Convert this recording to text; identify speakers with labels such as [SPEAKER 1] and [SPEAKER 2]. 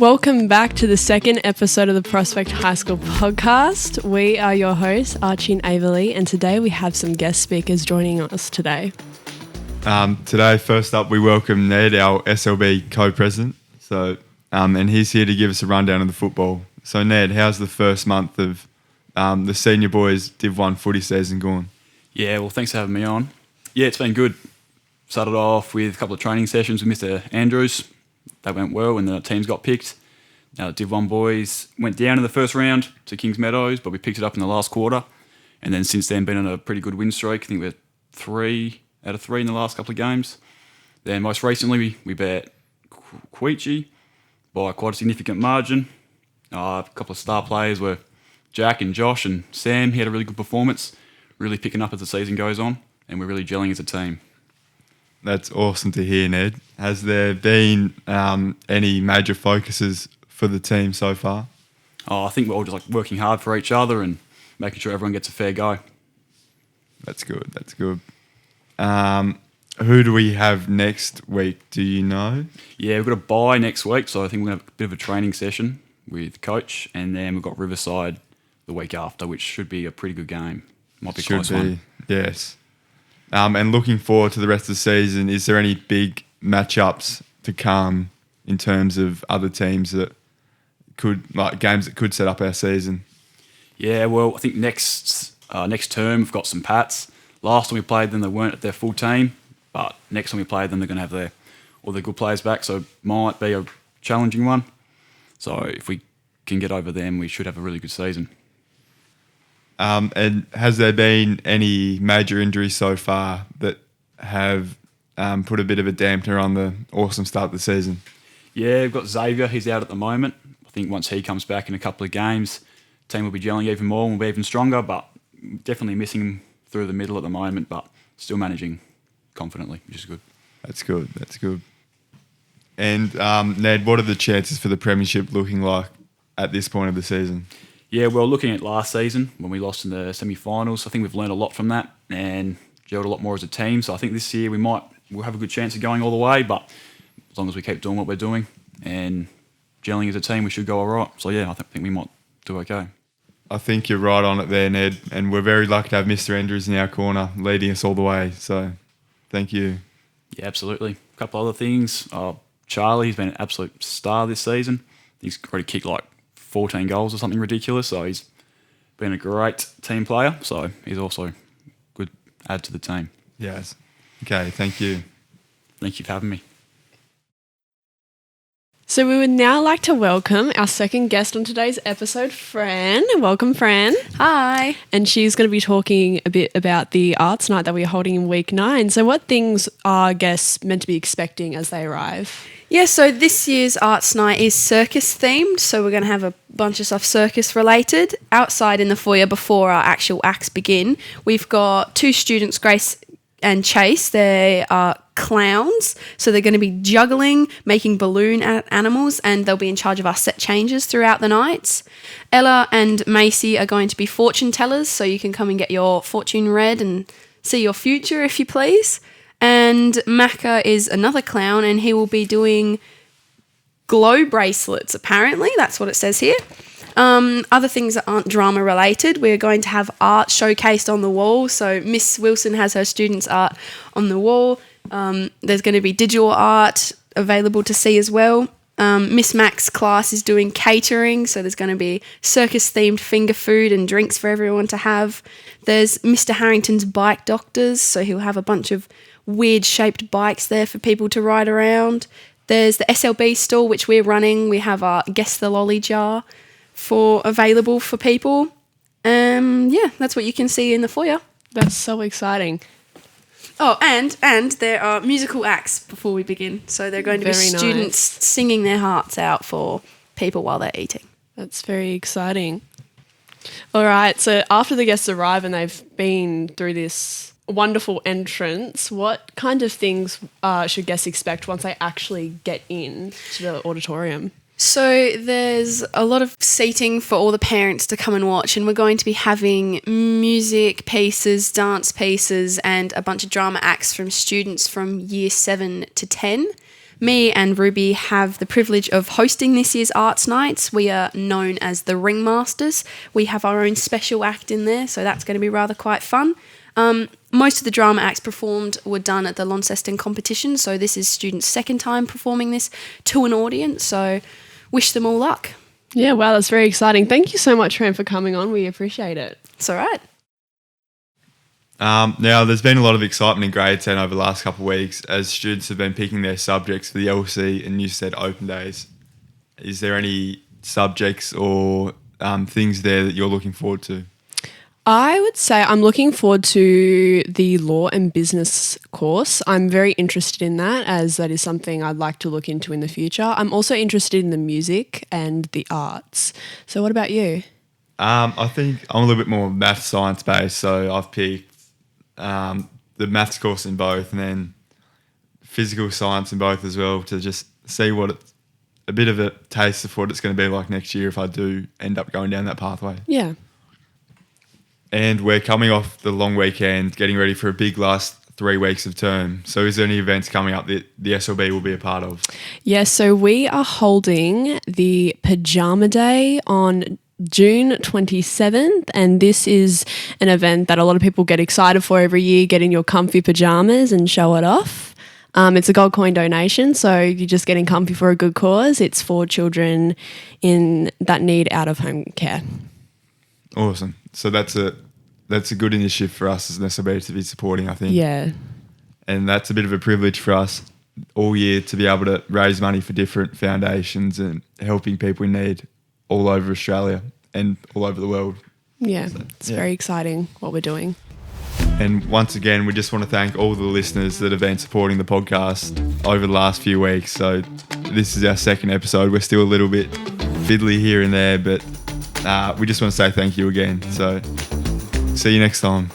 [SPEAKER 1] Welcome back to the second episode of the Prospect High School podcast. We are your hosts, Archie and Averly, and today we have some guest speakers joining us today.
[SPEAKER 2] Today, first up, we welcome Ned, our SLB co-president. And he's here to give us a rundown of the football. So, Ned, how's the first month of the senior boys Div 1 footy season gone?
[SPEAKER 3] Yeah, well, thanks for having me on. Yeah, it's been good. Started off with a couple of training sessions with Mr. Andrews. They went well and the teams got picked. Now the Div 1 boys went down in the first round to Kings Meadows, but we picked it up in the last quarter. And then since then, been on a pretty good win streak. I think we're 3 out of 3 in the last couple of games. Then most recently, we beat Queechy by quite a significant margin. A couple of star players were Jack and Josh and Sam. He had a really good performance, really picking up as the season goes on, and we're really gelling as a team.
[SPEAKER 2] That's awesome to hear, Ned. Has there been any major focuses for the team so far?
[SPEAKER 3] I think we're all just working hard for each other and making sure everyone gets a fair go.
[SPEAKER 2] That's good. Who do we have next week? Do you know?
[SPEAKER 3] Yeah, we've got a bye next week, so I think we're going to have a bit of a training session with Coach, and then we've got Riverside the week after, which should be a pretty good game. Might be a close one.
[SPEAKER 2] Yes. And looking forward to the rest of the season, is there any big matchups to come in terms of other teams that games that could set up our season?
[SPEAKER 3] Yeah, well, I think next term we've got some Pats. Last time we played them, they weren't at their full team, but next time we play them, they're going to have all their good players back, so it might be a challenging one. So if we can get over them, we should have a really good season.
[SPEAKER 2] And has there been any major injuries so far that have put a bit of a dampener on the awesome start of the season?
[SPEAKER 3] Yeah, we've got Xavier. He's out at the moment. I think once he comes back in a couple of games, the team will be gelling even more and we'll be even stronger, but definitely missing him through the middle at the moment, but still managing confidently, which is good.
[SPEAKER 2] That's good. And Ned, what are the chances for the premiership looking like at this point of the season?
[SPEAKER 3] Yeah, well, looking at last season when we lost in the semi-finals, I think we've learned a lot from that and gelled a lot more as a team. So I think this year we'll have a good chance of going all the way, but as long as we keep doing what we're doing and gelling as a team, we should go all right. So yeah, I think we might do okay.
[SPEAKER 2] I think you're right on it there, Ned, and we're very lucky to have Mr. Andrews in our corner leading us all the way. So thank you.
[SPEAKER 3] Yeah, absolutely. A couple other things. Charlie, he's been an absolute star this season. He's already kicked 14 goals or something ridiculous, so he's been a great team player, so he's also a good add to the team.
[SPEAKER 2] Yes. Okay, thank you.
[SPEAKER 3] Thank you for having me.
[SPEAKER 1] So we would now like to welcome our second guest on today's episode, Fran. Welcome, Fran.
[SPEAKER 4] Hi.
[SPEAKER 1] And she's going to be talking a bit about the arts night that we're holding in week 9. So what things are guests meant to be expecting as they arrive?
[SPEAKER 4] Yeah, so this year's arts night is circus themed, so we're going to have a bunch of stuff circus related. Outside in the foyer before our actual acts begin, we've got 2 students, Grace and Chase. They are clowns, so they're going to be juggling, making balloon animals, and they'll be in charge of our set changes throughout the nights. Ella and Macy are going to be fortune tellers, so you can come and get your fortune read and see your future if you please. And Macca is another clown, and he will be doing glow bracelets, apparently. That's what it says here. Other things that aren't drama related, we're going to have art showcased on the wall. So Miss Wilson has her students' art on the wall. There's going to be digital art available to see as well. Miss Mac's class is doing catering, so there's going to be circus-themed finger food and drinks for everyone to have. There's Mr. Harrington's bike doctors, so he'll have a bunch of weird-shaped bikes there for people to ride around. There's the SLB stall, which we're running. We have our Guess the Lolly jar available for people. Yeah, that's what you can see in the foyer.
[SPEAKER 1] That's so exciting.
[SPEAKER 4] Oh, and there are musical acts before we begin. So they're going to be students singing their hearts out for people while they're eating.
[SPEAKER 1] That's very exciting. All right, so after the guests arrive and they've been through this wonderful entrance, what kind of things should guests expect once they actually get in to the auditorium?
[SPEAKER 4] So there's a lot of seating for all the parents to come and watch, and we're going to be having music pieces, dance pieces, and a bunch of drama acts from students from year 7 to 10. Me and Ruby have the privilege of hosting this year's Arts Nights. We are known as the Ringmasters. We have our own special act in there, so that's going to be rather quite fun. Most of the drama acts performed were done at the Launceston competition, so this is students' second time performing this to an audience, so wish them all luck.
[SPEAKER 1] Yeah, wow, that's very exciting. Thank you so much, Fran, for coming on. We appreciate it.
[SPEAKER 4] It's all right.
[SPEAKER 2] Now, there's been a lot of excitement in grade 10 over the last couple of weeks as students have been picking their subjects for the LC and Newstead Open Days. Is there any subjects or things there that you're looking forward to?
[SPEAKER 1] I would say I'm looking forward to the law and business course. I'm very interested in that, as that is something I'd like to look into in the future. I'm also interested in the music and the arts. So what about you?
[SPEAKER 2] I think I'm a little bit more math science based, so I've picked the maths course in both and then physical science in both as well, to just see what it's a bit of a taste of what it's going to be like next year if I do end up going down that pathway.
[SPEAKER 1] Yeah.
[SPEAKER 2] And we're coming off the long weekend, getting ready for a big last 3 weeks of term. So is there any events coming up that the SLB will be a part of?
[SPEAKER 1] Yes, so we are holding the Pajama Day on June 27th, and this is an event that a lot of people get excited for every year, get in your comfy pajamas and show it off. It's a gold coin donation, so you're just getting comfy for a good cause. It's for children that need out-of-home care.
[SPEAKER 2] Awesome. So that's a good initiative for us as an SLB to be supporting, I think.
[SPEAKER 1] Yeah.
[SPEAKER 2] And that's a bit of a privilege for us all year to be able to raise money for different foundations and helping people in need all over Australia and all over the world.
[SPEAKER 1] Yeah, it's very exciting what we're doing.
[SPEAKER 2] And once again, we just want to thank all the listeners that have been supporting the podcast over the last few weeks. So this is our second episode. We're still a little bit fiddly here and there, but we just want to say thank you again. So see you next time.